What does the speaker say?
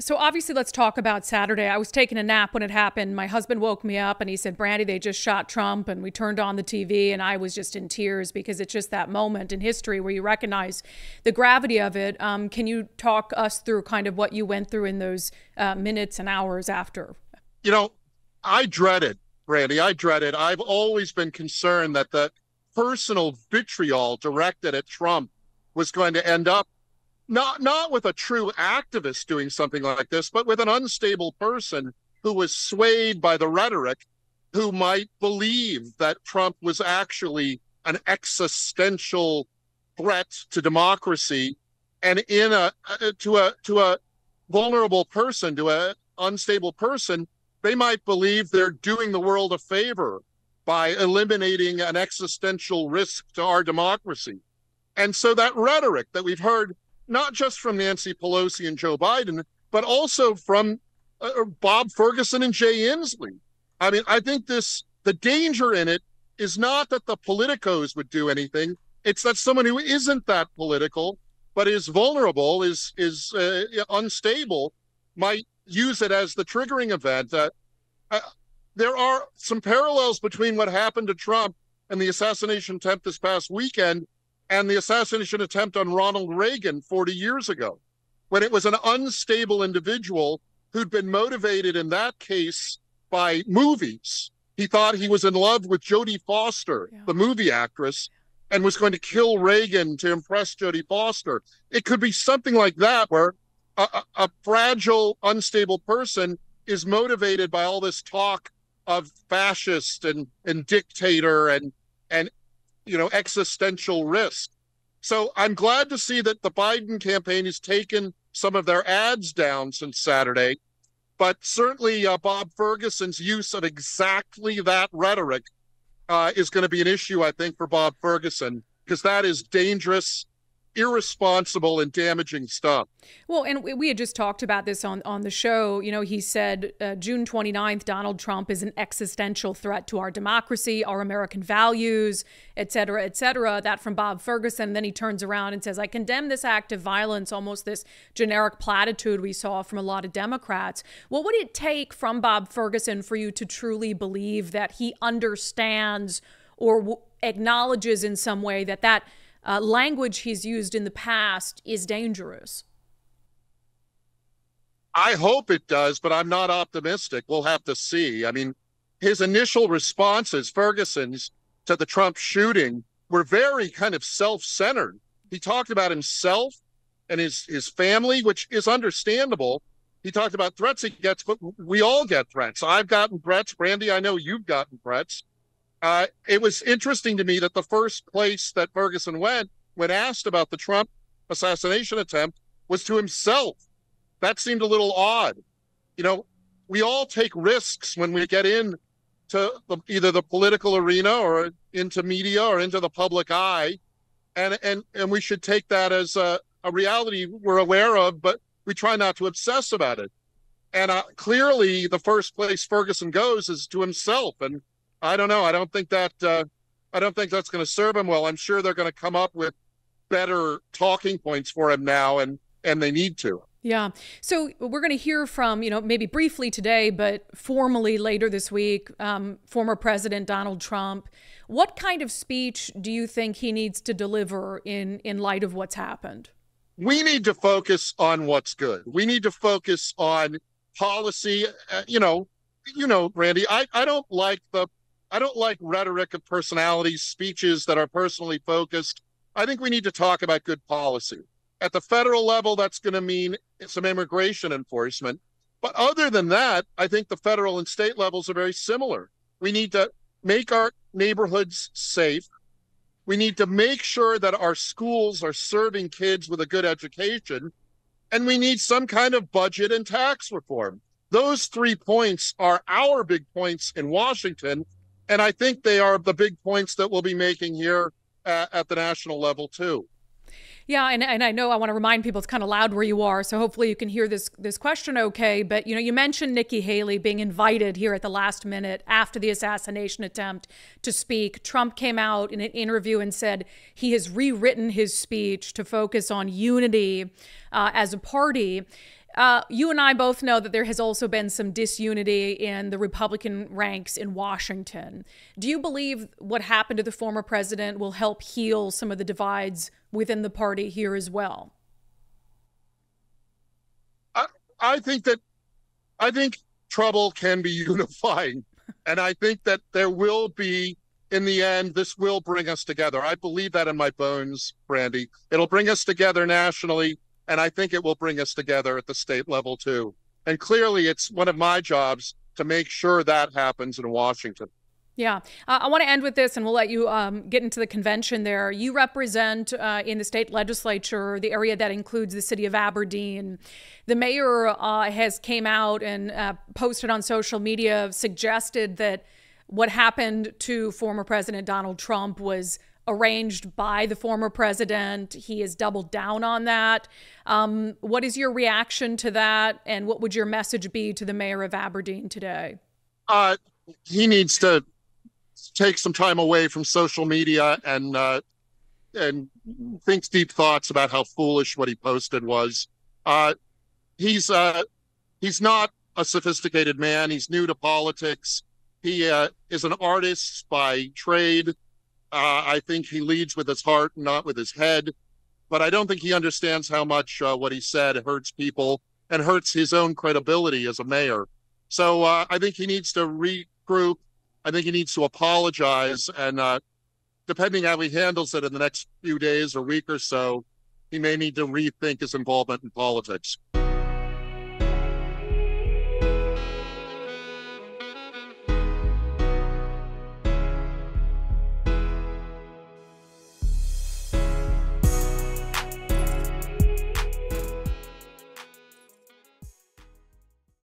So obviously, let's talk about Saturday. I was taking a nap when it happened. My husband woke me up and he said, Brandi, they just shot Trump. And we turned on the TV and I was just in tears because it's just that moment in history where you recognize the gravity of it. Can you talk us through kind of what you went through in those minutes and hours after? You know, I dread it, Brandi. I dread it. I've always been concerned that the personal vitriol directed at Trump was going to end up not with a true activist doing something like this, but with an unstable person who was swayed by the rhetoric, who might believe that Trump was actually an existential threat to democracy, and in a to a vulnerable person, to a unstable person, they might believe they're doing the world a favor by eliminating an existential risk to our democracy. And so that rhetoric that we've heard, not just from Nancy Pelosi and Joe Biden, but also from Bob Ferguson and Jay Inslee. I mean, I think the danger in it is not that the politicos would do anything. It's that someone who isn't that political, but is vulnerable, is unstable, might use it as the triggering event. There are some parallels between what happened to Trump and the assassination attempt this past weekend and the assassination attempt on Ronald Reagan 40 years ago, when it was an unstable individual who'd been motivated in that case by movies. He thought he was in love with Jodie Foster, the movie actress, and was going to kill Reagan to impress Jodie Foster. It could be something like that, where a fragile, unstable person is motivated by all this talk of fascist and dictator and existential risk. So I'm glad to see that the Biden campaign has taken some of their ads down since Saturday, but certainly Bob Ferguson's use of exactly that rhetoric is going to be an issue, I think, for Bob Ferguson, because that is dangerous, irresponsible, and damaging stuff. Well, and we had just talked about this on the show. You know, he said June 29th, Donald Trump is an existential threat to our democracy, our American values, et cetera, et cetera. That from Bob Ferguson. Then he turns around and says, I condemn this act of violence, almost this generic platitude we saw from a lot of Democrats. What would it take from Bob Ferguson for you to truly believe that he understands or acknowledges in some way that language he's used in the past is dangerous? I hope it does, but I'm not optimistic. We'll have to see. I mean, his initial responses, Ferguson's, to the Trump shooting were very kind of self-centered. He talked about himself and his family, which is understandable. He talked about threats he gets, but we all get threats. I've gotten threats. Brandi, I know you've gotten threats. It was interesting to me that the first place that Ferguson went when asked about the Trump assassination attempt was to himself. That seemed a little odd. You know, we all take risks when we get into either the political arena or into media or into the public eye. And we should take that as a reality we're aware of, but we try not to obsess about it. And clearly the first place Ferguson goes is to himself. And I don't know. I don't think that's going to serve him well. I'm sure they're going to come up with better talking points for him now, and they need to. Yeah. So we're going to hear from, maybe briefly today, but formally later this week, former President Donald Trump. What kind of speech do you think he needs to deliver in light of what's happened? We need to focus on what's good. We need to focus on policy. Brandi, I don't like rhetoric of personalities, speeches that are personally focused. I think we need to talk about good policy. At the federal level, that's going to mean some immigration enforcement. But other than that, I think the federal and state levels are very similar. We need to make our neighborhoods safe. We need to make sure that our schools are serving kids with a good education. And we need some kind of budget and tax reform. Those 3 points are our big points in Washington. And I think they are the big points that we'll be making here at the national level, too. Yeah, and I know I want to remind people it's kind of loud where you are, so hopefully you can hear this question okay. But, you mentioned Nikki Haley being invited here at the last minute after the assassination attempt to speak. Trump came out in an interview and said he has rewritten his speech to focus on unity as a party. You and I both know that there has also been some disunity in the Republican ranks in Washington. Do you believe what happened to the former president will help heal some of the divides within the party here as well? I think trouble can be unifying. And I think that there will be, in the end, this will bring us together. I believe that in my bones, Brandi. It'll bring us together nationally, and I think it will bring us together at the state level too. And clearly, it's one of my jobs to make sure that happens in Washington. Yeah. I want to end with this, and we'll let you get into the convention there. You represent in the state legislature the area that includes the city of Aberdeen. The mayor has came out and posted on social media, suggested that what happened to former President Donald Trump was arranged by the former president. He has doubled down on that. What is your reaction to that, and what would your message be to the mayor of Aberdeen today? He needs to take some time away from social media and think deep thoughts about how foolish what he posted was. He's not a sophisticated man. He's new to politics. He is an artist by trade. I think he leads with his heart, not with his head. But I don't think he understands how much what he said hurts people and hurts his own credibility as a mayor. So I think he needs to regroup. I think he needs to apologize, and depending how he handles it in the next few days or week or so, he may need to rethink his involvement in politics.